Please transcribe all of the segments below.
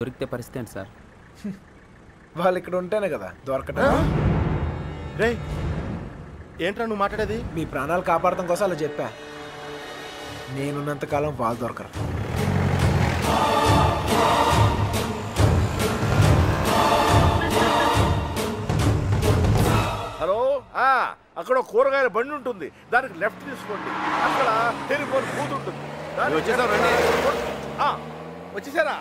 దొరికితే పరిస్థితి ఏంటి సార్? వాళ్ళు ఇక్కడ ఉంటేనే కదా దొరకటం. రే ఏంట్రా నువ్వు మాట్లాడేది? మీ ప్రాణాలు కాపాడటం కోసం అలా చెప్పా. నేనున్నంతకాలం వాళ్ళు దొరకరు. హలో, అక్కడ కూరగాయల బండి ఉంటుంది, దానికి లెఫ్ట్ తీసుకోండి. అక్కడ టెలిఫోన్ బూత్ ఉంటుంది. వచ్చేసారా?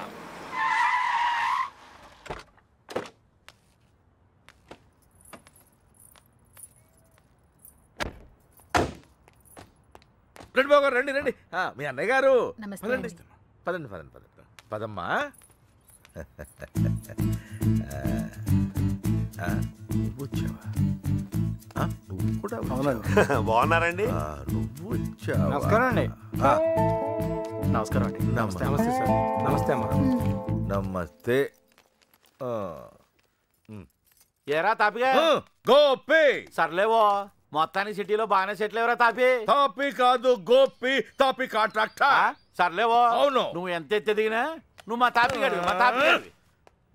రండి బాబు గారు, రండి రండి. మీ అన్నయ్య గారు పదండి పదండి పదండి పదండి పదమ్మా. నువ్వు కూడా బాగున్నారండి? నువ్వు వచ్చావా? నమస్కారం అండి. నమస్కారం అండి. నమస్తే సార్. నమస్తే అమ్మా. నమస్తే. ఏరా తాపిగా గోపి. సర్లేవో మొత్తానికి సిటీలో బాగానే సెటిల్ ఎవరా తాపి? తాపి కాదు గోపి, తాపి కాంట్రాక్టర్. సర్లేవో అవును. నువ్వు ఎంత ఎదిగినా నువ్వు మా తాపి గడివి, మా తాపి గడివి.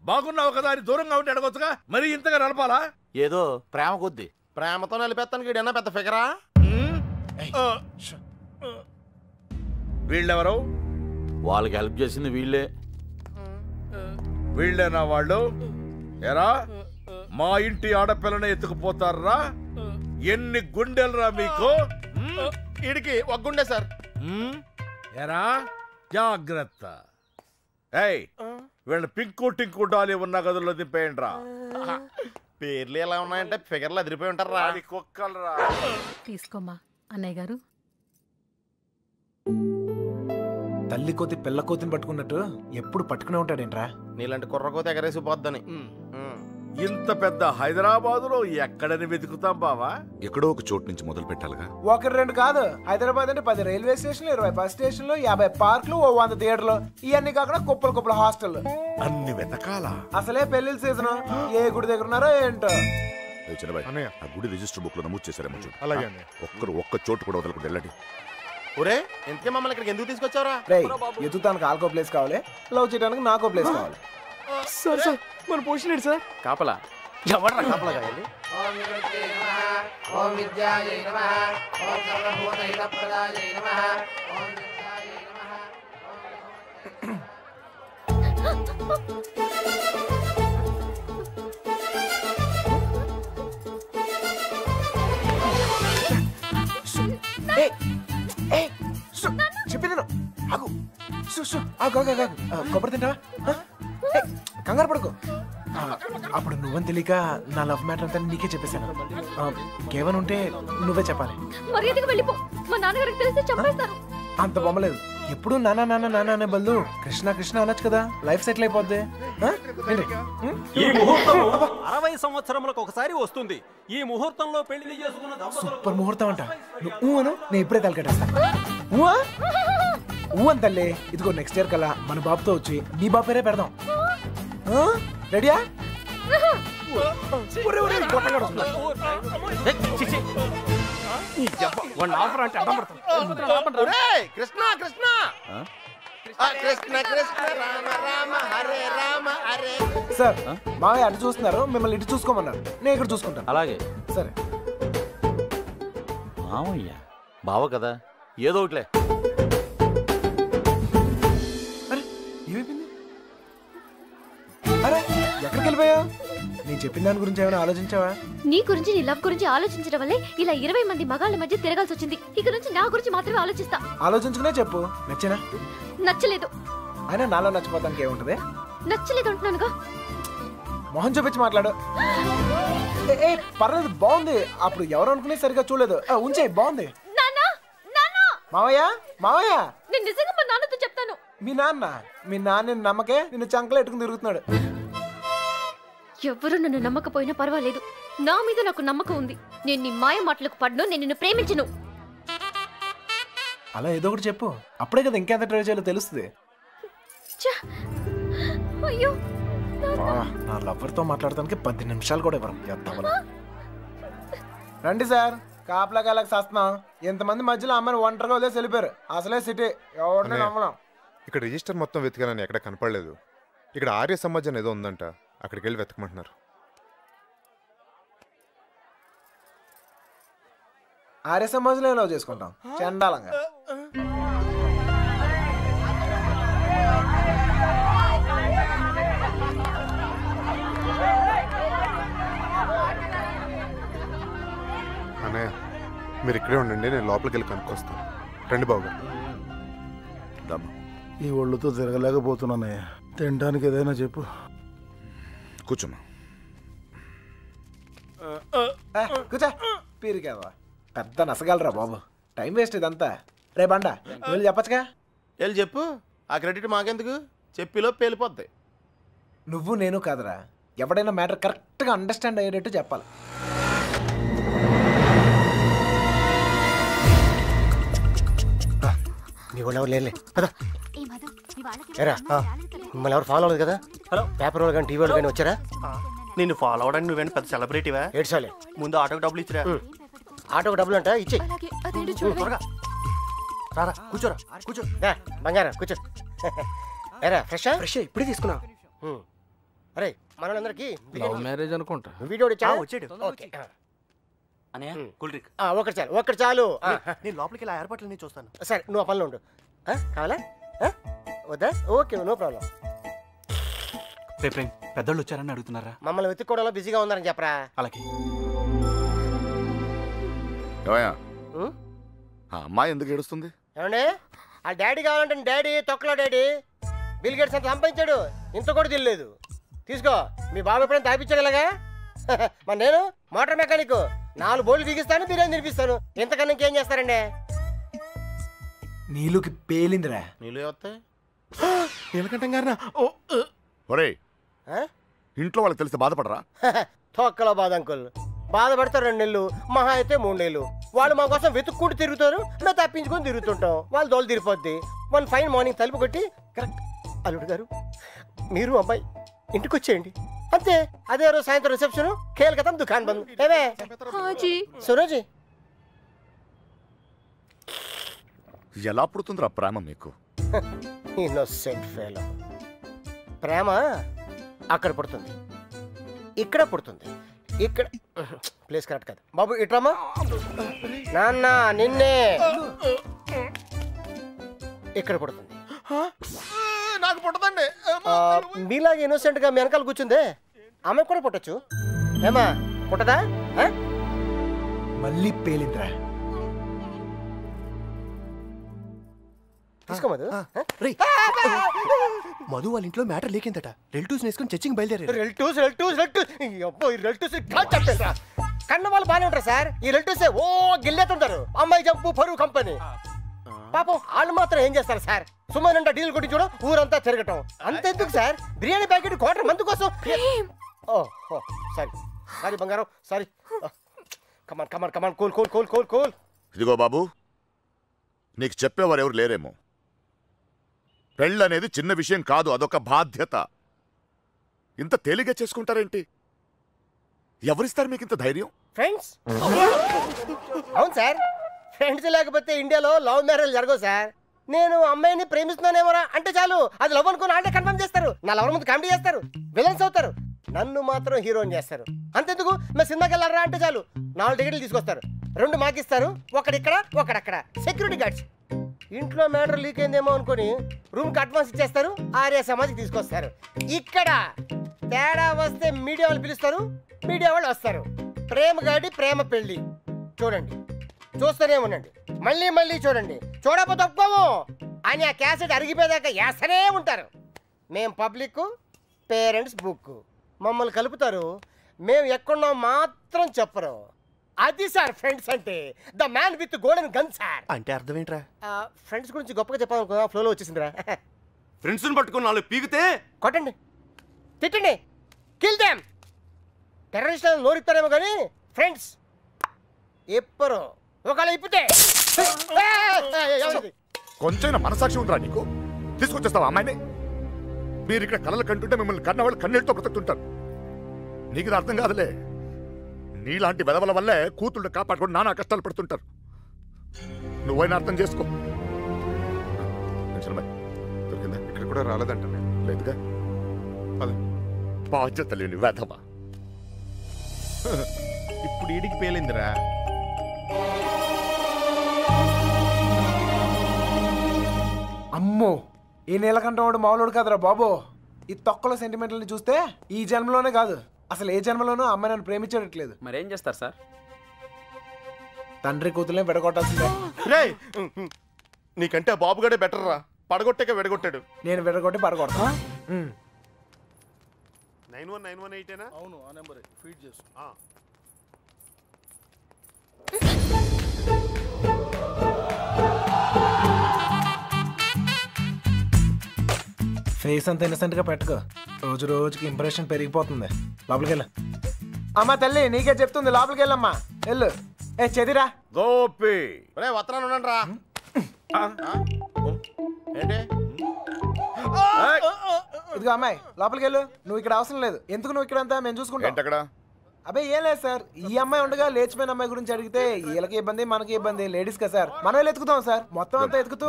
బాగున్నావు కదా అని దూరంగా ఉంటే అడగొచ్చుగా, మరి ఇంతగా నడపాలా? ఏదో ప్రేమ కొద్ది. ప్రేమతో నలిపేస్తానికి ఏదన్నా పెద్ద ఫిగరా? వీళ్ళెవరు? వాళ్ళకి హెల్ప్ చేసింది వీళ్ళే. వీళ్ళేనా వాళ్ళు? ఎరా మా ఇంటి ఆడపిల్లని ఎత్తుకుపోతారా? ఎన్ని గుండెలరా మీకు? ఈడికి ఒక గుండె సార్. ఎరా జాగ్రత్త. ఏయ్ వీళ్ళ పింకు టింకు డాలి ఉన్న గదుల్లో దింపేయండి రా. పేర్లు ఎలా ఉన్నాయంటే ఫిగర్లు అదిరిపోయి ఉంటారా? కుక్కలరా. తీసుకోమ్మా అన్నయ్య గారు. తల్లి కోతి పిల్ల కోతిని పట్టుకున్నట్టు ఎప్పుడు పట్టుకునే ఉంటాడేంట్రా? నీలాంటి కుర్రకోత ఎగరేసి పోద్దని. ఇంత పెద్ద హైదరాబాద్ లో ఎక్కడని వెతుకుతాం బావా? ఎక్కడో ఒక చోటు నుంచి మొదలు పెట్టాలిగా. ఒకటి రెండు కాదు, హైదరాబాద్ అంటే 10 రైల్వే స్టేషన్లు, 20 బస్ స్టేషన్లు, 50 పార్కులు, 100 థియేటర్లు, ఇవన్నీ కాకుండా కుప్పలు కుప్పల హాస్టల్. అన్ని వెతకాలా? అసలే పెళ్లిళ్ళ సీజన్. ఏ గుడి దగ్గర ఉన్నారో ఏంటో. ఆ గుడి రిజిస్టర్ బుక్ లో నమోదు చేశారేమో చూడు. అలాగే ఒక్క చోటు కూడా వదలకుండా వెళ్ళండి. ఒరే ఇంతకే మమ్మల్ని ఇక్కడికి ఎందుకు తీసుకొచ్చావరా? రేయ్ ఎత్తుతానికి ఆల్కో ప్లేస్ కావాలి, లవ్ చేయడానికి నాకో ప్లేస్ కావాలి. సార్ సార్ మన పొజిషన్ ఏంటి సార్? కాపలా. ఎవడ్రా కాపలా కాయాలి? చెప్పింది కొబ్బరి తింటావా? కంగారు పడుకో. అప్పుడు నువ్వని తెలియక నా లవ్ మ్యాటర్ అంతా నీకే చెప్పేశాను. కేవలం ఉంటే నువ్వే చెప్పాలి. మర్యాదగా వెళ్ళిపో, మా నాన్నగారికి తెలిస్తే చంపేస్తారు. అంత బొమ్మలేదు. ఎప్పుడు నాన్న నాన్న నాన్న అనే బదులు కృష్ణ కృష్ణ అనొచ్చు కదా, లైఫ్ సెటిల్ అయిపోద్ది. ఈ ముహూర్తం 60 సంవత్సరములకు ఒకసారి వస్తుంది. ఈ ముహూర్తంలో పెళ్లి చేసుకున్న సూపర్ ముహూర్తం అంట. నువ్వు అను, నేను ఇప్పుడే తలకెట్టేస్తాను. అని తల్లి. ఇదిగో నెక్స్ట్ ఇయర్ కల్లా మన బాబుతో వచ్చి నీ బాబు పేరే పెడదాం. రెడీయా? కృష్ణ కృష్ణ కృష్ణ కృష్ణ రామ రామ హరే రామ హరే. సార్ మావయ్య అటు చూస్తున్నారు, మిమ్మల్ని ఇటు చూసుకోమన్నారు. నేను ఇక్కడ చూసుకుంటాను. అలాగే సరే. మామయ్య బావ కదా, ఏదో ఒకట్లే. అరే ఎక్కడికి వెళ్ళిపోయావు? నేను చెప్పిన దాని గురించి ఏమైనా ఆలోచించావా? నీ గురించి, నీ లవ్ గురించి ఆలోచించడం వల్లే ఇలా 20 మంది మగాళ్ళ మధ్య తిరగాల్సి వచ్చింది. ఇక నుంచి నా గురించి మాత్రమే ఆలోచిస్తా. ఆలోచించుకునే చెప్పు. నచ్చేనా? నచ్చలేదు. అయినా నాలో నచ్చిపోతానికి ఏముంటది? నచ్చలేదు అంటున్నానుగా. మొహం చూపించి మాట్లాడు. పర్లేదు, బాగుంది. అప్పుడు ఎవరు అనుకునే సరిగా చూడలేదు. ఉంచే, బాగుంది. మావయ్య మావయ్య, నేను నిజంగా మా నాన్నతో చెప్తాను. మీ నాన్న నమ్మకే నిన్ను చంకలో ఎట్టుకుని తిరుగుతున్నాడు. ఎవరు నన్ను నమ్మకపోయినా పర్వాలేదు, నా మీద నాకు నమ్మకం ఉంది. నేను నీ మాయ మాటలకు పడ్ను, నేను నిన్ను ప్రేమించను. అలా ఏదో ఒకటి చెప్పు, అప్పుడే కదా ఇంకెంత ట్రై చేయాలో తెలుస్తుంది. అయ్యో, నా లవర్తో మాట్లాడటానికి 10 నిమిషాలు కూడా ఇవ్వరు. రండి సార్, కాపలా కాలకు సస్తున్నాం. ఎంతమంది మధ్యలో అమ్మని ఒంటరిగా వదిలేసి వెళ్ళిపోయారు. అసలే సిటీ, ఎవరిని నమ్మలేం. ఇక్కడ రిజిస్టర్ మొత్తం వెతికానని ఎక్కడ కనపడలేదు. ఇక్కడ ఆర్య సమాజం ఏదో ఉందంట, అక్కడికి వెళ్ళి వెతకమంటున్నారు. ఆర్య సమాజంలో లవ్ చేసుకుంటాం చండాలంగా. అన్నయ్య మీరు ఇక్కడే ఉండండి, నేను లోపలికి వెళ్ళి కనుక్కొస్తాను. రండి బాబు. ఈ ఒళ్ళుతో తిరగలేకపోతున్నానయ్యా, తినడానికి ఏదైనా చెప్పు. కూర్చోమ్మా. కూర్చో. పీరికేవా పెద్ద నసగలరా బాబు, టైం వేస్ట్ ఇదంతా. రే బండ వెళ్ళి చెప్పచ్చుగా. వెళ్ళి చెప్పు, ఆ క్రెడిట్ మాకెందుకు, చెప్పిలో పేలిపోద్ది. నువ్వు నేను కాదురా, ఎవడైనా మ్యాటర్ కరెక్ట్గా అండర్స్టాండ్ అయ్యేటట్టు చెప్పాలి. మీ వాళ్ళు ఎవరు లేరులే పద. ఏరా మిమ్మల్ని ఎవరు ఫాలో అవ్వలేదు కదా? హలో పేపర్ వాళ్ళు కానీ టీవీ వాళ్ళు కానీ వచ్చారా? నిన్ను ఫాలో అవడానికి నువ్వేంటి పెద్ద సెలబ్రిటీవా? ఏడ్చాలే, ముందు ఆటోకి డబ్బులు ఇచ్చిరా. ఆటోకి డబ్బులు అంట ఇచ్చే. త్వరగా రారా, కూర్చోరా, కూర్చో. బంగారం కూర్చో. ఏరా ఫ్రెషా? ఫ్రెష్ ఇప్పుడే తీసుకున్నా. అరే మనోళ్ళందరికీ లవ్ మ్యారేజ్ అనుకుంటా. వీడియో వచ్చాడు. ఓకే అన్నయ్య కూల్ డ్రింక్. ఒకటి చాలు, ఒక్కటి చాలు. నేను లోపలికి ఇలా ఏర్పాట్లు చూస్తాను. సరే నువ్వు ఆ పనిలో ఉండు. కావాలా వద్దా? Okay no problem. రేపు పెద్దోళ్ళు వచ్చారని అడుగుతున్నారా? మమ్మల్ని వెతుక్కోవడంలో బిజీగా ఉన్నారని చెప్పరా. అలాగే. ఆ అమ్మాయి ఎందుకు ఏడుస్తుంది? ఏమండి ఆ డాడీ కావాలంటే డాడీ తొక్కలో డాడీ బిల్ గేట్స్ అంత సంపాదించాడు, ఇంత కూడా తెలియలేదు. తీసుకో, మీ బాబు ఎప్పుడైనా తాపించాడులాగా. మరి నేను మోటార్ మెకానిక్, 4 బోర్లు బిగిస్తాను, బిర్యానీ తినిపిస్తాను. ఇంతకన్నా ఇంకేం చేస్తారండి? నీళ్ళకి పేలిందిరా. నీళ్ళు వస్తాయి నీలకంఠం గారినా? ఒరేయ్ ఇంట్లో వాళ్ళకి తెలిస్తే బాధపడరా? తొక్కలో బాధ అంకుల్, బాధపడతారు 2 నెలలు, మహా అయితే 3 నెలలు. వాళ్ళు మా కోసం వెతుక్కుంటూ తిరుగుతారు, మేము తప్పించుకొని తిరుగుతుంటాం. వాళ్ళు దోలు తిరిగిపోద్ది. 1 ఫైన్ మార్నింగ్ తలుపు కొట్టి కరెక్ట్ అల్లుడు గారు మీరు అబ్బాయి ఇంటికి వచ్చేయండి అంతే. అదే రోజు సాయంత్రం రిసెప్షన్, కేల్కతం దుకాన్ బంద్. ఏమే సురోజీ ఎలా పుడుతుందిరా ప్రేమ మీకు? Innocent fellow. ప్రేమ అక్కడ పుడుతుంది, ఇక్కడ పుడుతుంది. ఇక్కడ ప్లేస్ కరెక్ట్ కాదు బాబు. ఇట్రామా నాన్న, నిన్నే ఇక్కడ పుడుతుంది. నాకు పుట్టదండి. మీలాగా ఇన్నోసెంట్ గా మీ వెనకాల కూర్చుందే ఆమె కూడా పుట్టచ్చు. ఏమా పుట్టదా? మళ్ళీ పేలిందిరా. తీసుకో మధు. మధు వాళ్ళ ఇంట్లో మ్యాటర్ లేకిందట. రిలేటివ్స్ వేసుకుని చర్చింగ్ బయలుదేరారు. రిలేటివ్స్ కన్న వాళ్ళు బాగానే ఉంటారు సార్. ఈ రిలేటివ్స్ ఓ గిల్లేతుంటారు. అమ్మాయి జంపు పరువు కంపెనీ. పాపం వాళ్ళు మాత్రం ఏం చేస్తారు సార్? సుమారు డీల్ కొట్టి చూడ ఊరంతా తిరగటం. అంతెందుకు సార్, బిర్యానీ ప్యాకెట్ క్వార్టర్ మందు కోసం. ఓ సారీ సారీ బంగారం, sorry. Come on come on come on, cool cool cool cool cool. ఇదిగో బాబు, నీకు చెప్పేవారు ఎవరు లేరేమో. పెళ్ళనేది చిన్న విషయం కాదు, అదొక బాధ్యత. ఇంత తేలిగ్గా చేసుకుంటారేంటి? ఎవరిస్తారు మీకు ఇంత ధైర్యం? ఫ్రెండ్స్. అవును సార్, ఫ్రెండ్స్ లేకపోతే ఇండియాలో లవ్ మ్యారేజ్ జరగవు సార్. నేను అమ్మాయిని ప్రేమిస్తున్నానేమోరా అంటే చాలు, అది లవ్ అనుకుని అంటే కన్ఫర్మ్ చేస్తారు. నా లవర్ ముందు కామెడీ చేస్తారు, విలన్స్ అవుతారు. నన్ను మాత్రం హీరోని చేస్తారు. అంతెందుకు మేము సినిమాకి వెళ్ళారా అంటే చాలు 4 టికెట్లు తీసుకొస్తారు. 2 మాకిస్తారు, ఒకడిక్కడ ఒకడక్కడ. Security guards. ఇంట్లో మ్యాటర్ లీక్ అయిందేమో అనుకుని రూమ్కి అడ్వాన్స్ ఇచ్చేస్తారు, ఆర్య సమాజ్కి తీసుకొస్తారు. ఇక్కడ తేడా వస్తే మీడియా వాళ్ళు పిలుస్తారు, మీడియా వాళ్ళు వస్తారు. ప్రేమ గాడి ప్రేమ పెళ్ళి చూడండి, చూస్తూనే ఉండండి, మళ్ళీ మళ్ళీ చూడండి. చూడకపోతే ఒప్పుకోము అని ఆ క్యాసెట్ అరిగిపోయేదాకా వేస్తూనే ఉంటారు. మేం పబ్లిక్, పేరెంట్స్ బుక్. మమ్మల్ని కలుపుతారు, మేము ఎక్కడున్నాం మాత్రం చెప్పరు. అది సార్ ఫ్రెండ్స్ అంటే. The man with golden gun sir. అంటే అర్థం ఏంట్రా? ఫ్రెండ్స్ గురించి గొప్పగా చెప్పాలనుకున్నా, ఫ్లోలో వచ్చేసిందిరా. ఫ్రెండ్స్ పట్టుకుని 4 పీకితే కొట్టండి, తిట్టండి, కిల్ దెమ్. టెర్రరిస్టులను నోరిస్తారేమో కానీ ఫ్రెండ్స్ ఎప్పరు ఒకళ్ళు ఇప్పితే. కొంచెం మనసాక్షి ఉందిరా నీకు? తీసుకొచ్చేస్తావా అమ్మాయిని? మీరు ఇక్కడ కలలు కంటుంటే మిమ్మల్ని కన్నవాళ్ళు కన్నీళ్ళతో బ్రతుకుతుంటారు. నీకు ఇది అర్థం కాదులే. నీలాంటి వెదవల వల్లే కూతుళ్ళు కాపాడుకొని నానా కష్టాలు పడుతుంటారు. నువ్వైనా అర్థం చేసుకో. ఇక్కడ కూడా రాలేదంట. లేదుగా. బాధ్యత లేని వెధవ. ఇప్పుడు ఈడికి పేలిందిరా. అమ్మో, ఈ నీలకంఠం వాడు మామూలుడు కాదురా బాబు. ఈ తొక్కల సెంటిమెంట్లని చూస్తే ఈ జన్మలోనే కాదు, అసలు ఏ జన్మలోనూ అమ్మాయి నన్ను ప్రేమించట్లేదు. మరేం చేస్తారు సార్? తండ్రి కూతుర్ని విడగొట్టాల్సిందే. రే, నీకంటే ఆ బాబుగాడే బెటర్ రా. పడగొట్టాక విడగొట్టాడు. నేను విడగొట్టి పడగొడతా. 9191 అవును, ఆ నెంబరే ఫీడ్ చేసు. ఫేస్ అంత ఇన్నసెంట్ గా పెట్టుకో, రోజు రోజుకి ఇంప్రెషన్ పెరిగిపోతుంది. లోపలికి వెళ్ళు. అమ్మా తల్లి నీకే చెప్తుంది, లోపలికి వెళ్ళమ్మా. వెళ్ళు. ఏ చెదిరా గోపి. రే వత్రాను ఉండండి రా. ఏంటి? ఇదిగో అమ్మాయి లోపలికి వెళ్ళు. నువ్వు ఇక్కడ అవసరం లేదు. ఎందుకు నువ్వు ఇక్కడ అంతా మేము చూసుకుంటాం. అబ్బాయి ఏం లేదు సార్, ఈ అమ్మాయి ఉండగా లేచిపోయిన అమ్మాయి గురించి అడిగితే వీళ్ళకి ఇబ్బంది మనకి ఇబ్బంది. లేడీస్ కదా సార్, మనమే ఎత్తుకుతాం సార్. మొత్తం అంతా ఎత్తుకుతూ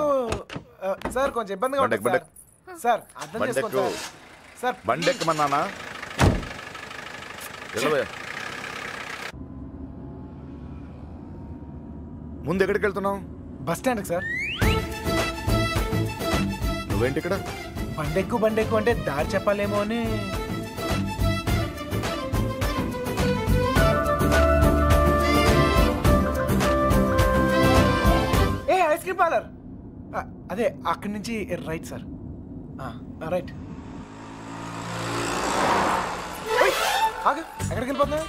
సార్ కొంచెం ఇబ్బందిగా ఉంటుంది సార్. సార్ అర్థం చేసుకోండి సార్. సార్ బండెక్కమన్నానా? ముందు ఎక్కడికి వెళ్తున్నావు? బస్ స్టాండ్కి సార్. నువ్వేంటి ఇక్కడ? బండెక్కు అంటే దారి చెప్పాలేమో అని. ఏ ఐస్ క్రీమ్ పార్లర్ అదే, అక్కడి నుంచి రైట్ సార్. రైట్. ఆగు, ఎక్కడికి వెళ్ళిపోతున్నా?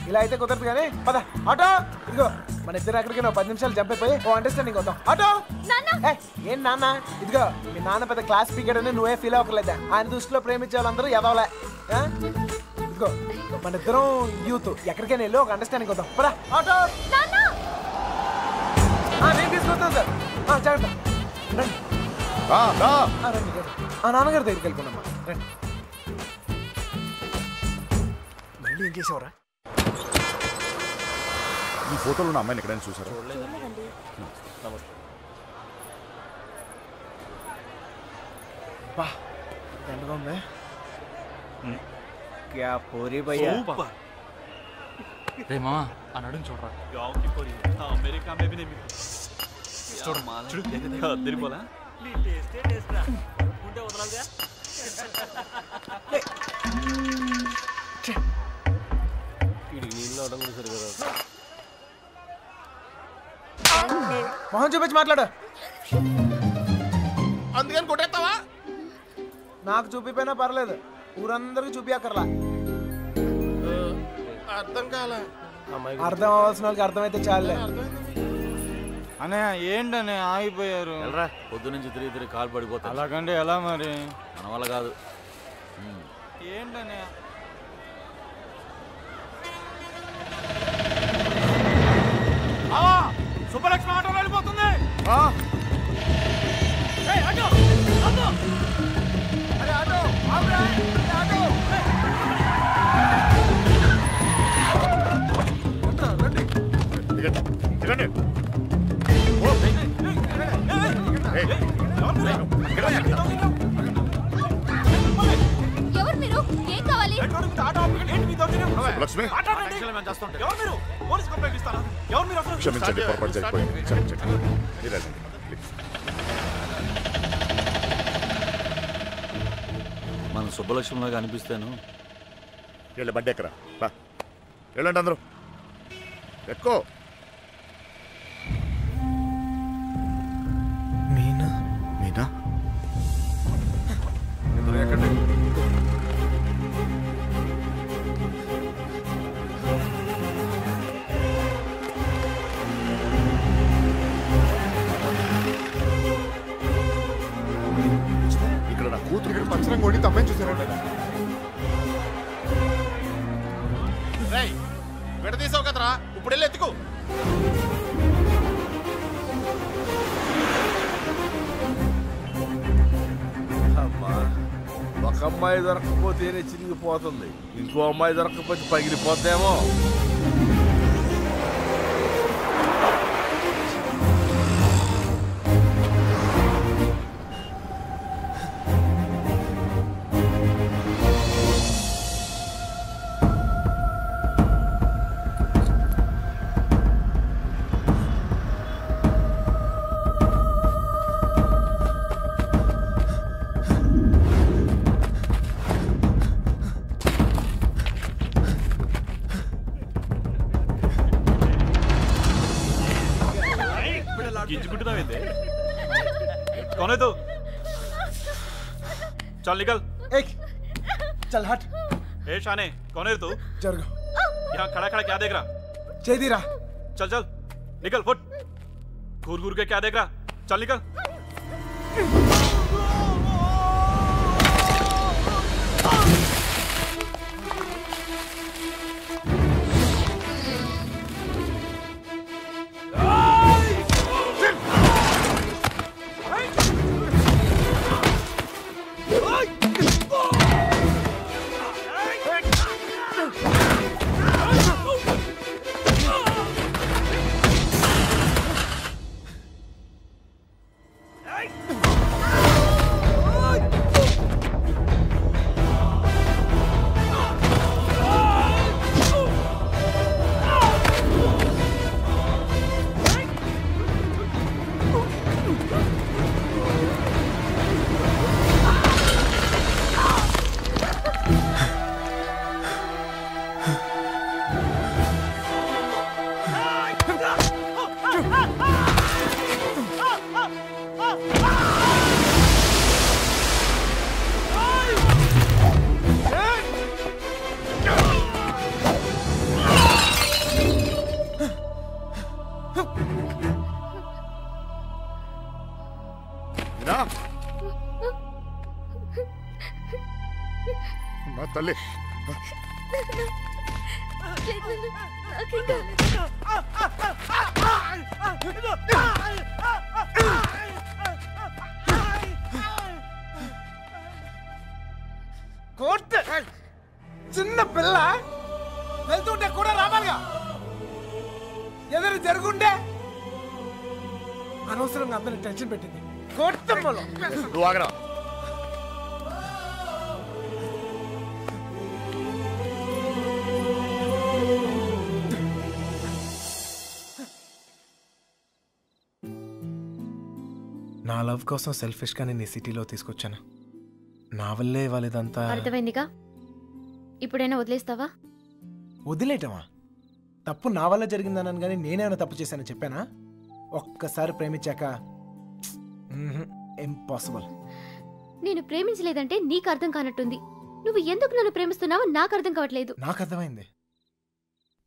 ఇలా అయితే కుదరదు కానీ పద. ఆటో ఇదిగో, మన ఇద్దరు ఎక్కడికి 10 నిమిషాలు జంప్ అయిపోయి ఓ అండర్స్టాండింగ్ వద్దాం. ఆటో. ఏం నాన్న? ఇదిగో మీ నాన్న పెద్ద క్లాస్ స్పీకర్ అని నువ్వే ఫీల్ అవ్వకలేదా? ఆయన దృష్టిలో ప్రేమించే వాళ్ళందరూ ఎదవలే. ఇదిగో మన ఇద్దరం యూత్, ఎక్కడికైనా వెళ్ళి ఒక అండర్స్టాండింగ్ వద్దాం. పద. ఆటో. నేను తీసుకొస్తాను సార్. జాగ్రత్త. రండి. నాన్నగారి దగ్గరికి వెళ్ళిపోనమ్మా. రండి. మళ్ళీ ఏం చేసావరా? ఈ ఫోటోలో ఉన్న అమ్మాయిని ఎక్కడైనా చూసారా? ఎండగా ఉంది. క్యా పూరి భయ్యా. రే మామా ఆ నడుం చూడరా. అమెరికా మే భీ नहीं చూడు అద్దరిపోలా. నీ టేస్టే టేస్ట్ రా. ఉంటే వదలగా. ఇడికి నీళ్ళు అవడం కూడా సరిగా. మొహం చూపించి మాట్లాడు. అందుకని కొట్టేస్తావా? నాకు చూపిపోయినా పర్లేదు, ఊరందరికి చూపియక్కర్లా. అర్థం కాలే. అర్థం అవ్వాల్సిన వాళ్ళకి అర్థమైతే చాలే. అన్నయ్య ఏంటనే ఆగిపోయారు? పొద్దు నుంచి తిరిగి కాలు పడిపోతా. అలాగంటే ఎలా మరి? మన వల్ల కాదు. ఏంటనే సుబ్బలక్ష్మి ఆటోలో వెళ్ళిపోతుంది. ఎవరు మీరు? ఏం కావాలి? లక్ష్మి క్షమించండి, పొరపాటు జరిగిపోయింది. క్షమించండి. మన సుబ్బలక్ష్మిలాగా అనిపిస్తాను. వెళ్ళి బండి ఎక్కరా. వెళ్ళండి అందరూ, ఎక్కువ. మీనా మీనా ఇక్కడ నా కూతురు పంచరం కొడి తమ్మని చూసారంట. విడదీసావు కదరా, ఇప్పుడు వెళ్ళి ఎత్తుకో. అమ్మా, ఒక అమ్మాయి దొరకకపోతేనే చిరిగిపోతుంది, ఇంకో అమ్మాయి దొరకకపోతే పగిలిపోద్దేమో. कौन है तू? चल निकल। चल हट। ए शाने, कौन है तू? जरगो। यहाँ खड़ा खड़ा क्या देख रहा? चेदीरा। चल चल निकल, फुट। घूर घूर के क्या देख रहा? चल निकल। తల్లి కోర్టు చిన్న పిల్ల వెళ్తుంటే కూడా రావాలిగా ఏదైనా జరుగుంటే అనవసరంగా అందరిని టెన్షన్ పెట్టింది కోర్టు నువ్వు ఆగరా నా లవ్ కోసం సెల్ఫిష్ గా నేను ఈ సిటీలో తీసుకొచ్చాను నా వల్లే వాళ్ళదంతా అర్థమైందిగా ఇప్పుడైనా వదిలేస్తావా వదిలేయటమా తప్పు నా వల్ల జరిగిందన్నాను కానీ నేనేమైనా తప్పు చేశానని చెప్పానా ఒక్కసారి ప్రేమించాక ఇంపాసిబుల్ నేను ప్రేమించలేదంటే నీకు అర్థం కానట్టుంది నువ్వు ఎందుకు నన్ను ప్రేమిస్తున్నావో నాకు అర్థం కావట్లేదు నాకు అర్థమైంది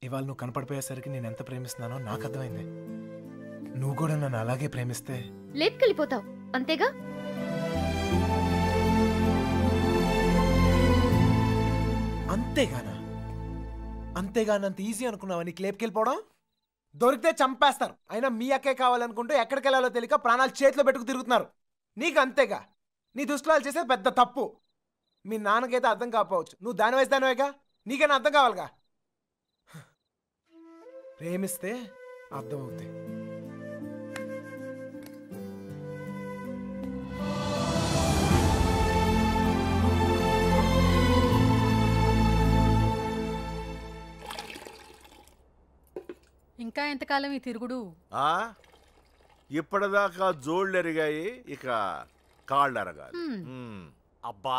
ఇవాళ నువ్వు కనపడిపోయేసరికి నేను ఎంత ప్రేమిస్తున్నానో నాకు అర్థమైంది నువ్వు కూడా నన్ను అలాగే ప్రేమిస్తే లేపుకెళ్ళిపోతావు అంతేగా అంతేగానంత ఈజీ అనుకున్నావా నీకు లేపుకెళ్ళిపోవడం దొరికితే చంపేస్తారు అయినా మీ అక్కే కావాలనుకుంటూ ఎక్కడికి వెళ్ళాలో తెలియక ప్రాణాలు చేతిలో పెట్టుకు తిరుగుతున్నారు నీకు అంతేగా నీ దుస్తులు చేసేది పెద్ద తప్పు మీ నాన్నకైతే అర్థం కాకపోవచ్చు నువ్వు దాని వయసు దానివేగా నీకైనా అర్థం కావాలిగా ప్రేమిస్తే అర్థమవుతాయి ఇంకా ఎంతకాలం ఈ తిరుగుడు ఇప్పటిదాకా జోళ్ళు ఎరిగాయి ఇక కాళ్ళు ఎరగాలి అబ్బా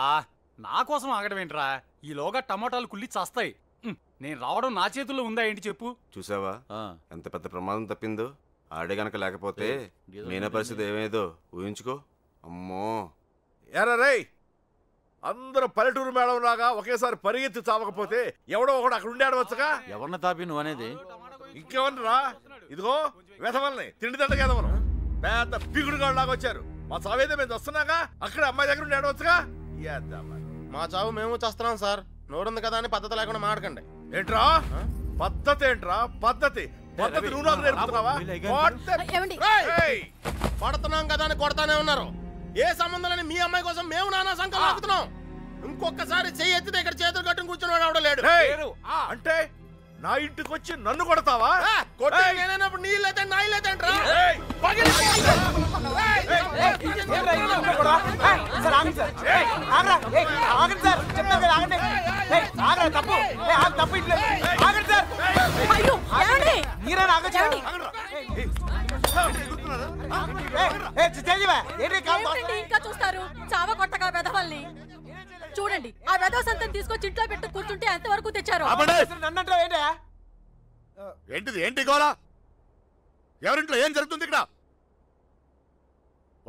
నా కోసం ఆగడం ఏంట్రా ఈలోగా టమాటాలు కుళ్ళి చస్తాయి నేను రావడం నా చేతుల్లో ఉందా ఏంటి చెప్పు చూసావా ఎంత పెద్ద ప్రమాదం తప్పిందో ఆడే గనక లేకపోతే మీనా పరిస్థితి ఏమేదో ఊహించుకో అమ్మో ఎరా రేయ్ అందరూ పల్లెటూరు మేడం లాగా ఒకేసారి పరిగెత్తి చావకపోతే ఎవడో ఒకడు అక్కడ ఉండి ఆడవచ్చుగా ఎవరిని తాపి నువ్వు అనేది ఇంకేమన్నరా ఇదిగో వెధవల్ని తిండి దండగా ఎదవను పెద్ద పిగుడుగాడు లాగా వచ్చారు మా చావేదో మేము వస్తున్నాగా అక్కడ అమ్మాయి దగ్గర ఉండి ఆడవచ్చుగా మా చావు మేము చేస్తున్నాం సార్ నోరుంది కదా అని పద్ధతి లేకుండా మాడకండి ఏంట్రా పద్ధతి ఏంట్రా పద్ధతి పద్ధతి నువ్వు నాకు నేర్పుతున్నావా పడుతున్నాం కదా అని కొడతానే ఉన్నారు ఏ సంబంధం లేని మీ అమ్మాయి కోసం మేము నానా సంకల్పం ఆగుతున్నాం ఇంకొకసారి చెయ్యి ఎత్తితే ఇక్కడ చేతులు కట్టుకుని కూర్చుని వాడు లేడు అంటే నా ఇంటికి వచ్చి నన్ను కొడతావా నేనప్పుడు నీళ్ళైతే నా ఇల్లేదంట్రా ఇంకా చూస్తారు చావ కొట్టగా వెధవల్ని చూడండి ఆ వెధవ సంతం తీసుకొచ్చి ఇంట్లో పెట్టు కూర్చుంటే ఎంతవరకు తెచ్చారు ఏంటిది ఏంటి గోలా ఎవరింట్లో ఏం జరుగుతుంది ఇక్కడ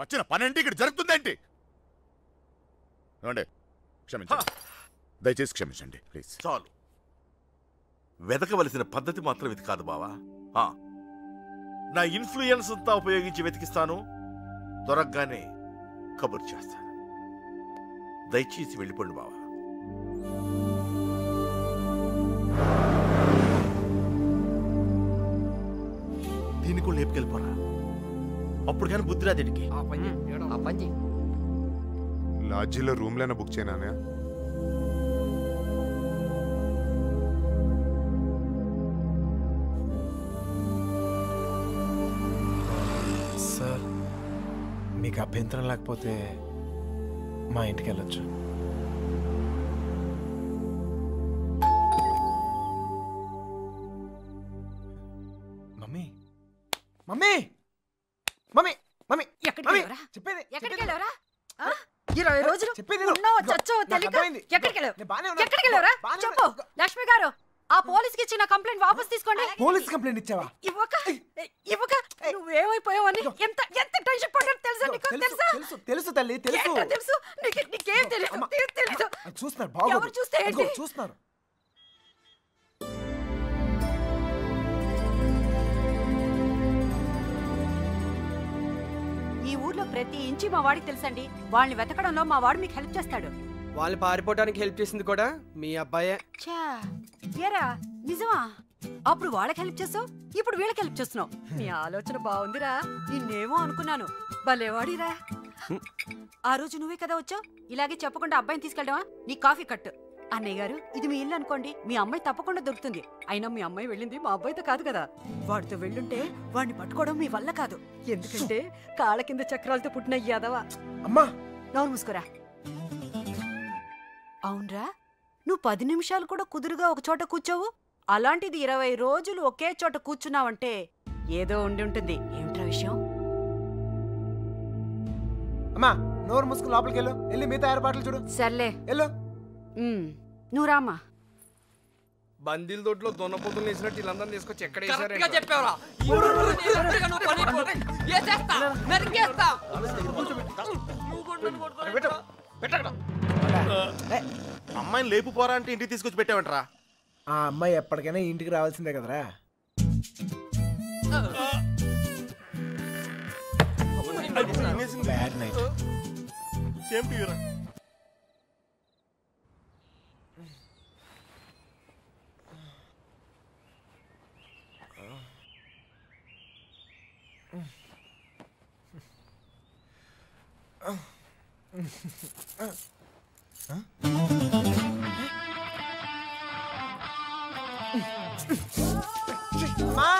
వచ్చిన పనేంటి ఇక్కడ జరుగుతుందేంటి? ఏమండి క్షమించండి, దయచేసి క్షమించండి ప్లీజ్. చాలు. వెతకవలసిన పద్ధతి మాత్రం ఇది కాదు బావా. నా ఇన్ఫ్లుయెన్స్ అంతా ఉపయోగించి వెతికిస్తాను, దొరకగానే కబుర్ చేస్తాను. దయచేసి వెళ్ళిపోండి బావా. దీన్ని కూడా లేపుకెళ్ళిపోరా, అప్పుడు కానీ బుద్ధి రాదేడికి. లాడ్జీలో రూమ్లైనా బుక్ చేయనా? సార్ మీకు అభ్యంతరం లేకపోతే మా ఇంటికి వెళ్ళొచ్చు. మమ్మీ మమ్మీ మమ్మీ మమ్మీ ఎక్కడికి వెళ్ళావురా? చెప్పేది ఎక్కడికి వెళ్ళావురా? 20 రోజులు చెప్పేది ఉన్నావో చచ్చావో తెలియక ఎక్కడికి వెళ్ళావు? ఎక్కడికి వెళ్ళావురా? చెప్పు. లక్ష్మి గారు, ఆ పోలీస్కి ఇచ్చిన కంప్లైంట్ వాపస్ తీసుకోండి. పోలీస్ కంప్లైంట్ ఇచ్చావా? ఇవ్వక నువ్వేమైపోయావని ఎంత ఎంత టెన్షన్ పడ్డారు తెలుసా నీకు? తెలుసా? తెలుసు తల్లి, తెలుసు. ఏంటో తెలుసు నీకేం తెలియదు. చూస్తున్నారు బాగోదు. ఎవరు చూస్తే ఏంటి? చూస్తున్నారు. ఈ ఊర్లో ప్రతి ఇంచి మా వాడికి తెలుసండి. వాళ్ళని వెతకడంలో మా వాడు మీకు హెల్ప్ చేస్తాడు. వాళ్ళు పారిపోవడానికి హెల్ప్ చేసింది కూడా మీ అబ్బాయే. ఏరా నిజమా? అప్పుడు వాళ్ళకి హెల్ప్ చేసావు, ఇప్పుడు వీళ్ళకి హెల్ప్ చేస్తున్నావు. నీ ఆలోచన బాగుందిరా. నిన్నేమో అనుకున్నాను, భలేవాడిరా. ఆ రోజు నువ్వే కదా వచ్చావు. ఇలాగే చెప్పకుండా అబ్బాయిని తీసుకెళ్ళడమా? నీ కాఫీ కట్టు. అన్నయ్య గారు, ఇది మీ ఇల్లు అనుకోండి, మీ అమ్మాయి తప్పకుండా దొరుకుతుంది. అయినా మీ అమ్మాయి వెళ్ళింది మా అబ్బాయితో కాదు కదా. వాడితో వెళ్ళుంటే వాడిని పట్టుకోవడం మీ వల్ల కాదు. ఎందుకంటే కాళ్ళ కింద చక్రాలతో పుట్టిన యాదవా. అమ్మా నోరు మూసుకోరా. అవునరా, నువ్వు 10 నిమిషాలు కూడా కుదురుగా ఒక చోట కూర్చోవు. అలాంటిది 20 రోజులు ఒకే చోట కూర్చున్నావంటే ఏదో ఉండి ఉంటుంది. ఏమిట్రా విషయం? అమ్మా నోరు మూసుకుని లోపలికి వెళ్ళు. వెళ్ళి మిగతా ఏర్పాట్లు చూడు. సర్లే వెళ్ళు. నువ్వు రామ్మా. బందీల దొడ్లో దొన్నపోతులు వేసినట్టు వీళ్ళందరినీ తీసుకొచ్చి ఎక్కడ అమ్మాయిని లేపు పోరా అంటే ఇంటికి తీసుకొచ్చి పెట్టావంటరా? ఆ అమ్మాయి ఎప్పటికైనా ఇంటికి రావాల్సిందే కదరా. Bad night. Same to you రా. మా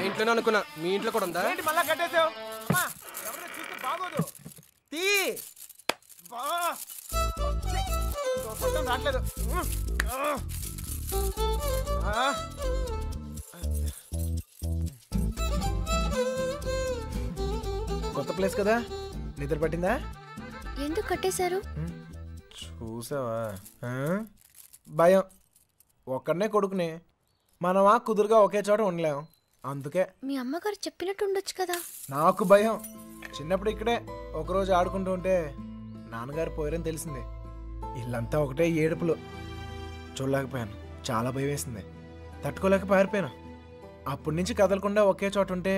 ఇంట్లోనే అనుకున్నా, మీ ఇంట్లో కూడా ఉందా? ఏంటి మళ్ళా కట్టేసావు? ఎవరో చూస్తే బాగోదు. తీ రావట్లేదు. కొత్త ప్లేస్ కదా, నిద్ర పట్టిందా? ఎందుకు కట్టేశారు? చూసావా? భయం. ఒక్కడనే కొడుకుని మనమా కుదురుగా ఒకే చోట ఉండలేం, అందుకే. మీ అమ్మగారు చెప్పినట్టు ఉండొచ్చు కదా. నాకు భయం. చిన్నప్పుడు ఇక్కడే ఒకరోజు ఆడుకుంటూ ఉంటే నాన్నగారు పోయారని తెలిసింది. ఇల్లంతా ఒకటే ఏడుపులు. చూడలేకపోయాను, చాలా భయం వేసింది. తట్టుకోలేక పారిపోయాను. అప్పటి నుంచి కదలకుండా ఒకే చోట ఉంటే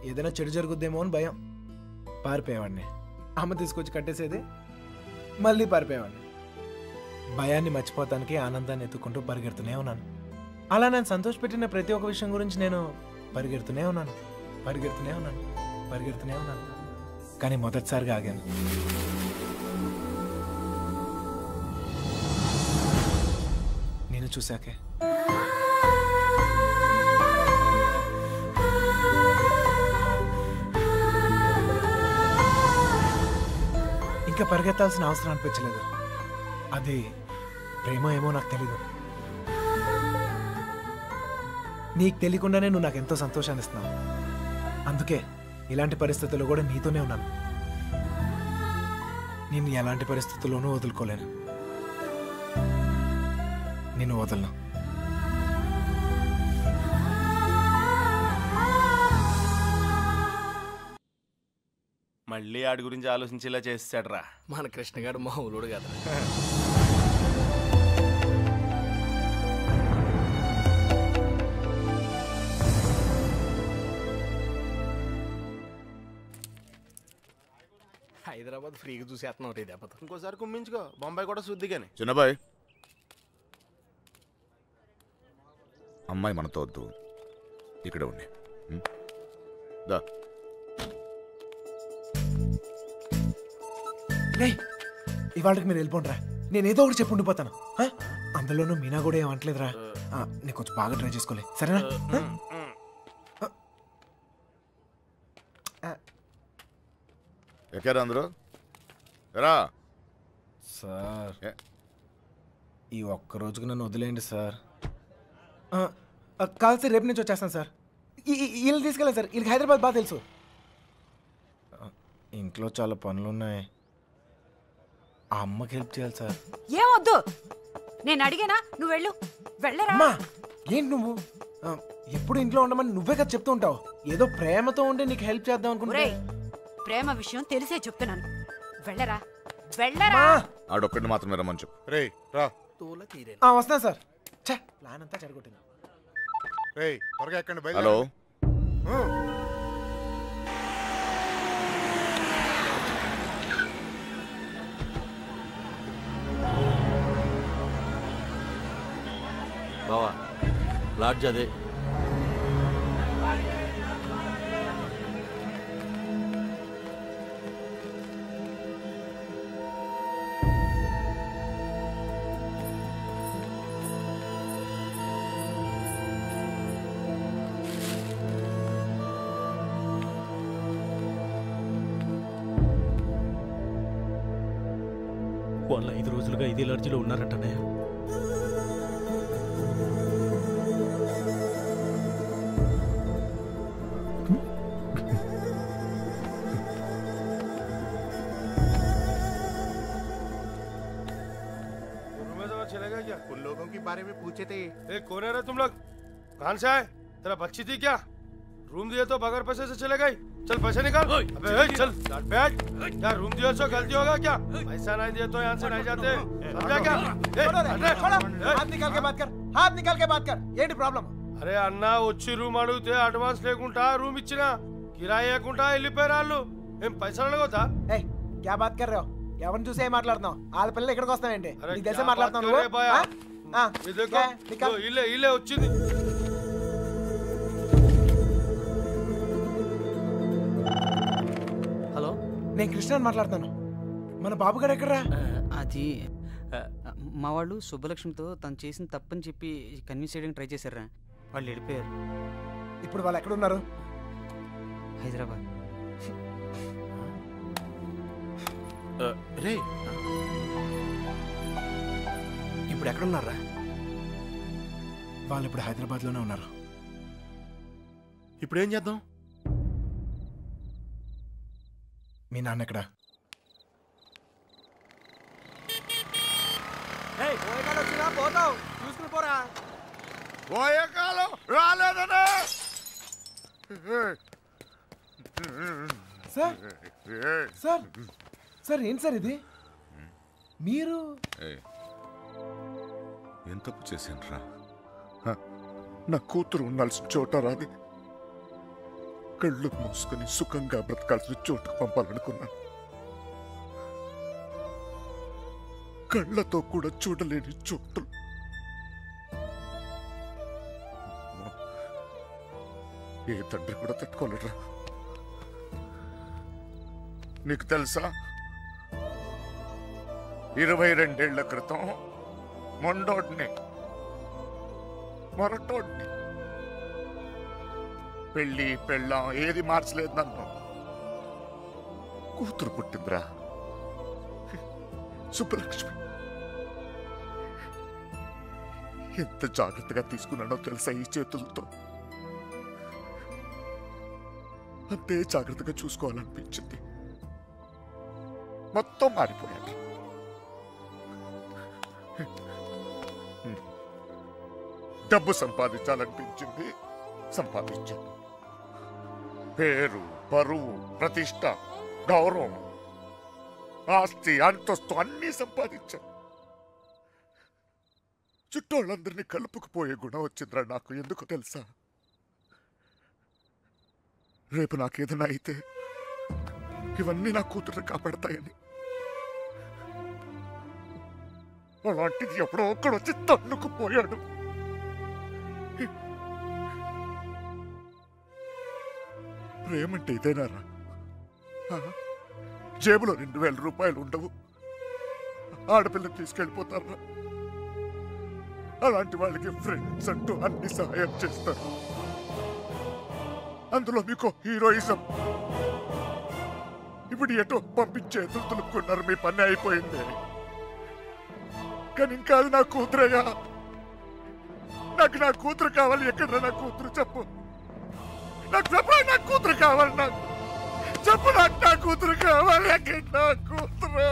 ఏదైనా చెడు జరుగుద్దేమో అని భయం. పారిపోయేవాడిని. అమ్మ తీసుకొచ్చి కట్టేసేది, మళ్ళీ పారిపోయేవాడిని. భయాన్ని మర్చిపోతానికి ఆనందాన్ని ఎత్తుకుంటూ పరిగెడుతూనే ఉన్నాను. అలా నేను సంతోషపెట్టిన ప్రతి ఒక్క విషయం గురించి నేను పరిగెడుతూనే ఉన్నాను. కానీ మొదటిసారిగా ఆగాను. నేను చూశాకే. ఇంకా పరిగెత్తాల్సిన అవసరం అనిపించలేదు. అది ప్రేమ ఏమో నాకు తెలీదు. నీకు తెలియకుండానే నువ్వు నాకు ఎంతో సంతోషాన్ని ఇస్తున్నావు. అందుకే ఇలాంటి పరిస్థితుల్లో కూడా నీతోనే ఉన్నాను. నిన్ను ఎలాంటి పరిస్థితుల్లోనూ వదులుకోలేను. నిన్ను వదలను. మళ్ళీ ఆడి గురించి ఆలోచించేలా చేసాడ్రా. మన కృష్ణ గారు మామూలుడు కదా. హైదరాబాద్ ఫ్రీగా చూసేస్తున్నాం రే దెబ్బతో. ఇంకోసారి కుమ్మించుకో, బొంబాయి కూడా శుద్ధి కానీ. చిన్నబాయ్, అమ్మాయి మనతో వద్దు, ఇక్కడే ఉండి దా. ఇవాళకి మీరు వెళ్ళిపోండిరా, నేను ఏదో ఒకటి చెప్పి ఉండిపోతాను. అందులోనూ మీనా కూడా ఏమంటలేదురా. నేను కొంచెం బాగా ట్రై చేసుకోలే, సరేనా? ఎక్కారా అందరూ? ఎరా సార్, ఈ ఒక్క రోజుకి నన్ను వదిలేయండి సార్. కాదు సార్, రేపు నుంచి వచ్చేస్తాను సార్. వీళ్ళు తీసుకెళ్ళాను సార్, వీళ్ళకి హైదరాబాద్ బాగా తెలుసు. ఇంట్లో చాలా పనులు ఉన్నాయి, ఆ అమ్మకి హెల్ప్ చేయాలి సార్. ఏమొద్దు, నేను అడిగానా, నువ్వు వెళ్ళు. వెళ్ళరా. ఏంటి నువ్వు ఎప్పుడు ఇంట్లో ఉండమని నువ్వే కదా చెప్తూ ఉంటావు. ఏదో ప్రేమతో ఉండి నీకు హెల్ప్ చేద్దాం అనుకుంటే. ప్రేమ విషయం తెలిసే చెప్తున్నాను, వెళ్ళరా వెళ్ళరా. ఆడొక్కడిని మాత్రమే రమ్మని చెప్పు. రే రా. వస్తాను సార్. ప్లాన్ అంతా చెడగొట్టింది. రే త్వరగా ఎక్కండి. హలో, బావా లాడ్జ్ అదే. వాళ్ళు 5 రోజులుగా ఇదే లాడ్జిలో ఉన్నారంటనే. चलेगा क्या? उन लोगों के बारे में पूछे थे। कौन है रे तुम लोग? कहाँ से आए? तेरा बच्ची थी क्या? रूम दिए तो बगैर पैसे से चले गई? चल पैसे निकाल। अबे चल बैठ। क्या रूम दिया तो गलती होगा क्या? पैसा नहीं दिए तो यहाँ से नहीं जाते, समझा क्या? हाथ निकाल के बात कर, हाथ निकाल के बात कर. ఏంటి ప్రాబ్లం? అరే అన్న, వచ్చి రూమ్ అడిగితే అడ్వాన్స్ లేకుండా రూమ్ ఇచ్చినా, కిరాయి లేకుండా వెళ్ళిపోయారు వాళ్ళు. ఏం పైసలు అడగొద్దా? क्या बात कर रहे हो? ఎవరిని చూసి ఏం మాట్లాడుతున్నావు? వాళ్ళ పిల్లలు ఇక్కడికి వస్తావేంటి? నీకు తెలిసే మాట్లాడుతున్నావు నువ్వు? ఇల్లే వచ్చింది. హలో, నేను కృష్ణ మాట్లాడుతాను. మన బాబు గారు ఎక్కడరా? అది మా వాళ్ళు సుబ్బలక్ష్మితో తను చేసిన తప్పని చెప్పి కన్విన్స్ చేయడానికి ట్రై చేశారా, వాళ్ళు వెళ్ళిపోయారు. ఇప్పుడు వాళ్ళు ఎక్కడున్నారు? హైదరాబాద్. రే ఇప్పుడు ఎక్కడున్నారా? వాళ్ళు ఇప్పుడు హైదరాబాద్లోనే ఉన్నారు. ఇప్పుడు ఏం చేద్దాం? మీ నాన్న ఎక్కడ? పోతావు చూసుకుని పోరా. పోయే కాలం రాలేదనే. సార్ సార్ సార్, ఏంటి సార్ ఇది? మీరు ఏం తప్పు చేశాను రా? నా కూతురు ఉండాల్సిన చోట రాది, కళ్ళు మూసుకొని సుఖంగా బ్రతకాల్సిన చోటుకు పంపాలనుకున్నాను. కళ్ళతో కూడా చూడలేని చోటు. ఏ తండ్రి కూడా తట్టుకోలేరా? నీకు తెలుసా, 22 ఏళ్ల క్రితం మొండోడ్ని మొరటోడ్ని పెళ్ళి పెళ్ళాం ఏది మార్చలేదు నన్ను. కూతురు పుట్టిందిరా, సుబ్బలక్ష్మి. ఎంత జాగ్రత్తగా తీసుకున్నానో తెలుసా ఈ చేతులతో? అంతే జాగ్రత్తగా చూసుకోవాలనిపించింది. మొత్తం మారిపోయాడు. డబ్బు సంపాదించాలనిపించింది, సంపాదించాను. పేరు, పరువు, ప్రతిష్ట గౌరవం, ఆస్తి, అంతస్తు అన్నీ సంపాదించాను. చుట్టోళ్ళందరినీ కలుపుకుపోయే గుణం వచ్చిందిరా నాకు. ఎందుకు తెలుసా? రేపు నాకేదైనా అయితే ఇవన్నీ నా కూతురు కాపాడతాయని. అలాంటిది ఎప్పుడో ఒక్కడు వచ్చి తన్నుకుపోయాడు. ప్రేమంటే ఇదేనారా? జేబులో 2000 రూపాయలు ఉండవు, ఆడపిల్లని తీసుకెళ్ళిపోతారా? అలాంటి వాళ్ళకి ఫ్రెండ్స్ అంటూ అన్ని సహాయం చేస్తారు. అందులో మీకు హీరోయిజం. ఇప్పుడు ఎటో పంపించే తులుకున్నారు. మీ పని అయిపోయింది. కానీ ఇంకా అది నా కూతురేగా. నాకు నా కూతురు కావాలి. ఎక్కడ నా కూతురు? చెప్పు నాకు, చెప్పు నా కూతురు కావాలి. నాకు చెప్పు, నాకు నా కూతురు కావాలి. ఎక్కడ నా కూతురు?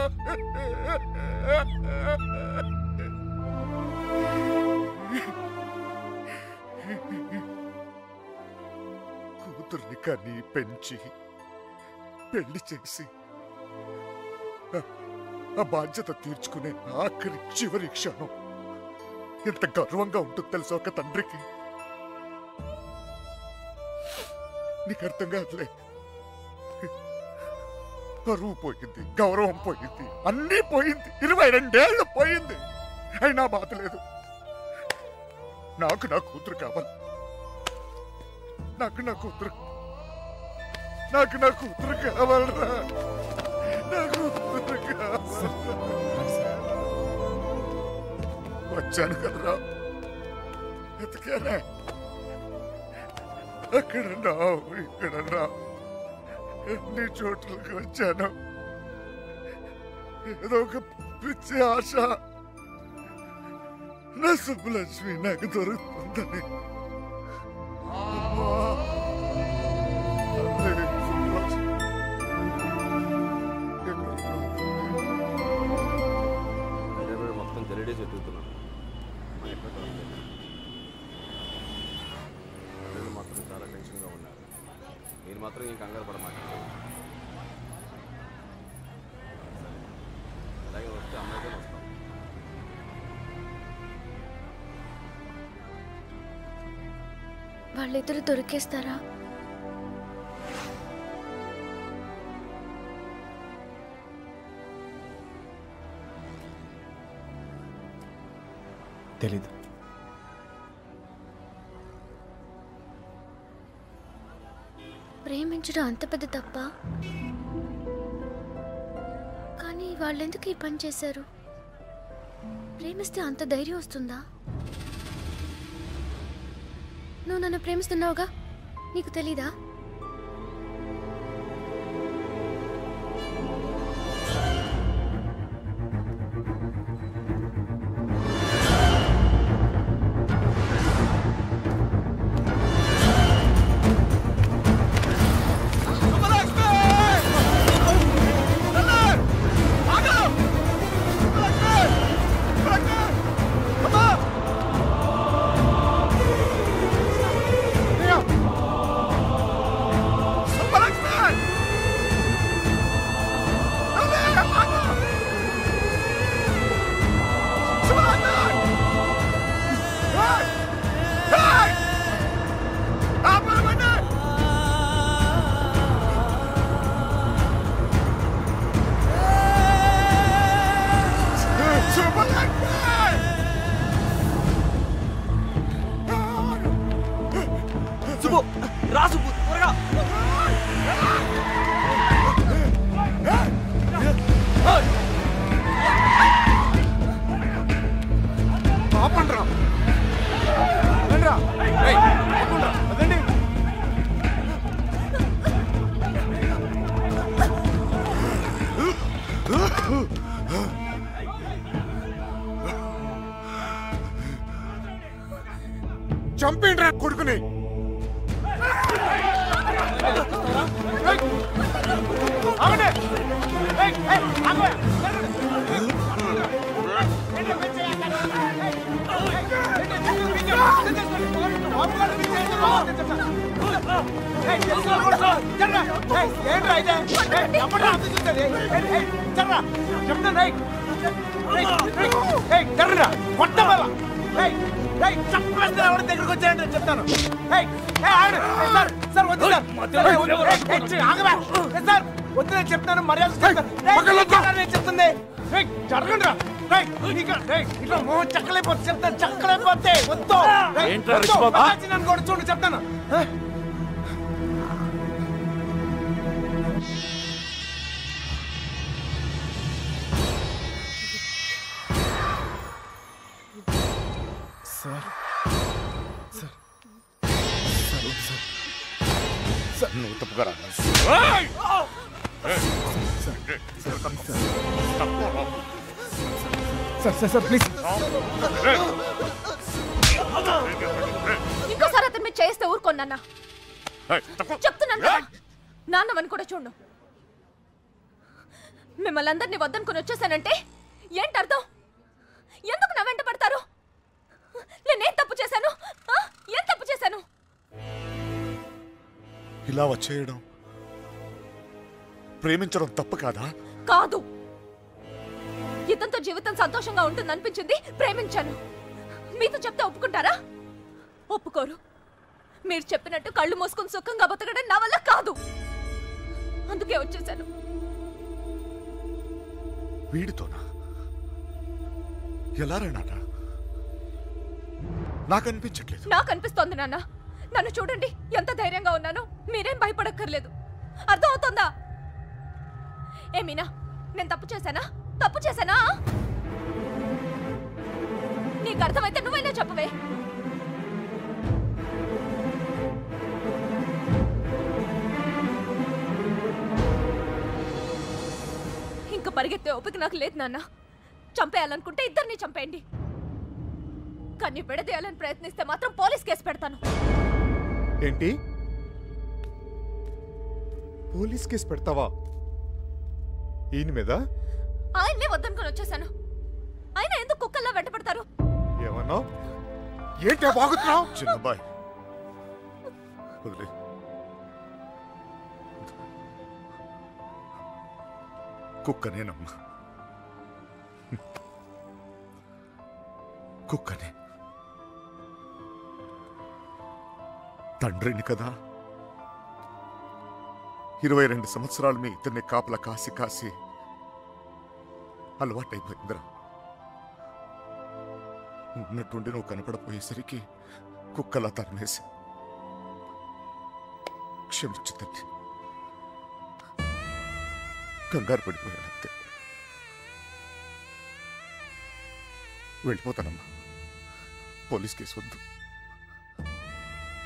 కూతుర్ని కని పెంచి పెళ్లి చేసి ఆ బాధ్యత తీర్చుకునే ఆఖరి చివరి క్షణం ఎంత గర్వంగా ఉంటుంది తెలుసా ఒక తండ్రికి. నీకు అర్థం కాదులే. పరువు పోయింది, గౌరవం పోయింది, అన్నీ పోయింది. 22 ఏళ్ళు పోయింది. అయినా బాధ లేదు. నాకు నా కూతురు కావాలి. నాకు నా కూతురు కావాలరా. నా కూతురు కావాలి. వచ్చాను కదరా, ఎతికానే. అక్కడన్నా ఇక్కడన్నా ఎన్ని చోట్లకి వచ్చాను. ఏదో ఒక పిచ్చి ఆశ, నా సుబ్బలక్ష్మి నాకు దొరుకుతుందని. మొత్తం తెలియడేసి వెతుకుతున్నాను. మాత్రం చాలా టెన్షన్గా ఉన్నారు. మీరు మాత్రం ఈ కంగారు పడమాకండి. అలాగే వస్తే అమ్మాయితో వస్తాం. వాళ్ళిద్దరు దొరికేస్తారా? తెలీదు. ప్రేమించడం అంత పెద్ద తప్ప? కానీ వాళ్ళెందుకు ఈ పని చేశారు? ప్రేమిస్తే అంత ధైర్యం వస్తుందా? నువ్వు నన్ను ప్రేమిస్తున్నావుగా, నీకు తెలీదా? చంపేండ్రా కొడుకుని. ఏంట్రా అయితే ఎప్పటి అంత చూస్తుంది జర్రా చెప్తాను జర్రా కొట్ట బాబా చెప్పేస్తే ఎవరి దగ్గరకు వచ్చాయంటే చెప్తాను సార్ వద్దు ఆగబా సార్ వద్దు నేను చెప్తాను మర్యాద నేను చెప్తుంది జరగండి రా ఇట్లా మోహన్ చక్కలైపోతే చెప్తాను చక్కలైపోతే వద్దు నన్ను కూడా చూడు చెప్తాను నువ్వు తప్పుగా రా సార్ ప్లీజ్ ఇంకోసారి అతను మీరు చేస్తే ఊరుకోన్నా చెప్తున్నాను కదా నాన్నమని కూడా చూడు మిమ్మల్ని అందరినీ వద్దనుకుని వచ్చేసానంటే ఏంటి అర్థం ఎందుకు నా వెంట పడతారు నేనేం తప్పు చేశాను ఏం తప్పు చేశాను ఇలా వచ్చేయడం ప్రేమించడం తప్పు కాదా కాదు ఇతంతో జీవితం సంతోషంగా ఉంటుంది అనిపించింది ప్రేమించాను మీతో చెప్తే ఒప్పుకుంటారా ఒప్పుకోరు మీరు చెప్పినట్టు కళ్ళు మూసుకుని సుఖంగా బతకడం నా వల్ల కాదు అందుకే వచ్చేసాను వీడితోనా ఎలా రా నాన్న నాకు అనిపించట్లేదు నాకు అనిపిస్తోంది నాన్న నన్ను చూడండి ఎంత ధైర్యంగా ఉన్నాను మీరేం భయపడక్కర్లేదు అర్థమవుతుందా ఏమీనా నేను తప్పు చేశానా నీకు అర్థమైతే నువ్వైనా చెప్పవే ఇంకా పరిగెత్తే ఓపిక నాకు లేదు నాన్న చంపేయాలనుకుంటే ఇద్దరిని చంపేయండి కానీ విడదీయాలని ప్రయత్నిస్తే మాత్రం పోలీస్ కేసు పెడతాను ఏంటి పోలీస్ కేసు పెడతావా ఈయన మీద ఆయన్నే వద్దనుకొని వచ్చేసాను ఆయన ఎందుకు కుక్కల్లా వెంటపడతారు ఏమన్నావు ఏంటి బాగుతున్నావు చిన్నబాయ్ వదిలే కుక్కనేనమ్మా కుక్కనే తండ్రిని కదా 22 సంవత్సరాలు మీ ఇద్దరిని కాపలా కాసి కాసి అలవాటైపోయిందిరా ఉన్నట్టుండి నువ్వు కనపడపోయేసరికి కుక్కలా తరిమేసి క్షమించు తల్లి కంగారు పడిపోయానంతే వెళ్ళిపోతానమ్మా పోలీస్ కేసు వద్దు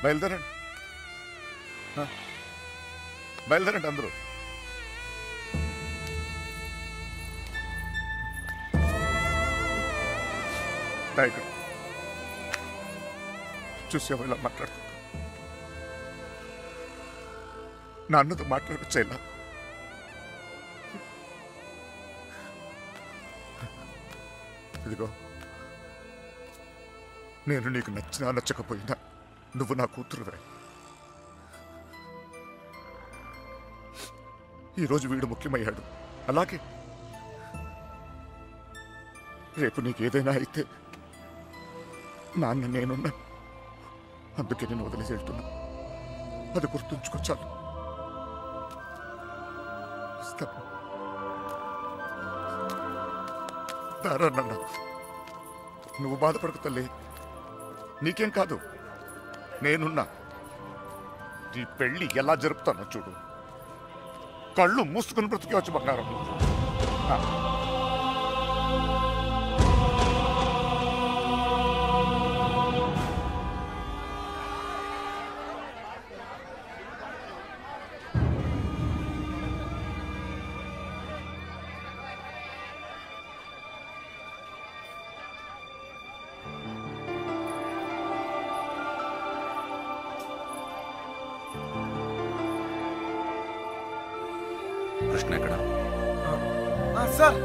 బయలుదేరండి బయలుదేరండి అందరూ ఇక్కడ చూసేవా ఇలా మాట్లాడుతున్నా నాన్నతో మాట్లాడొచ్చేలా ఇదిగో నేను నీకు నచ్చినా నచ్చకపోయినా నువ్వు నా కూతురువే ఈరోజు వీడు ముఖ్యమయ్యాడు అలాగే రేపు నీకు ఏదైనా అయితే నాన్న నేనున్నా అందుకే నేను వదిలేసి వెళ్తున్నా అది గుర్తుంచుకో చాలు నాన్న నువ్వు బాధపడకు తల్లి నీకేం కాదు నేనున్నా నీ పెళ్లి ఎలా జరుపుతానో చూడు కళ్ళు మూసుకుని బ్రతికి వచ్చి బంగారం కృష్ణ ఎక్కడ సార్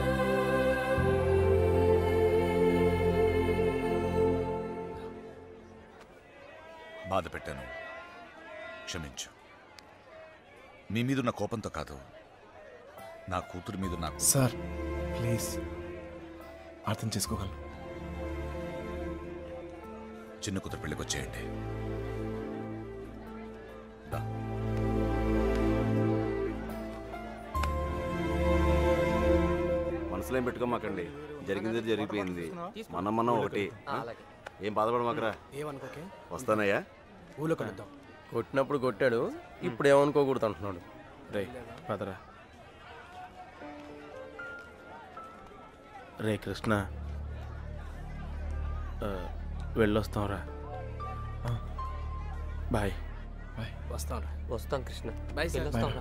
బాధ పెట్టాను క్షమించు. మీ మీదున్న కోపంతో కాదు, నా కూతురు మీద నాకు. సార్ ప్లీజ్ అర్థం చేసుకోగలను. చిన్న కూతురు పెళ్ళికి వచ్చేయండి. మనసులో ఏం పెట్టుకోమాకండి, జరిగింది జరిగిపోయింది. మనం ఒకటి. ఏం బాధపడమాకరా. ఏమనుకోకే, వస్తానయ్యా. ఊళ్ళో కలుద్దాం. కొట్టినప్పుడు కొట్టాడు, ఇప్పుడు ఏమనుకోకూడదు అంటున్నాడు. రే పదరా. రే కృష్ణ, వెళ్ళొస్తాంరా. బాయ్. వస్తాం కృష్ణ. Bye sir.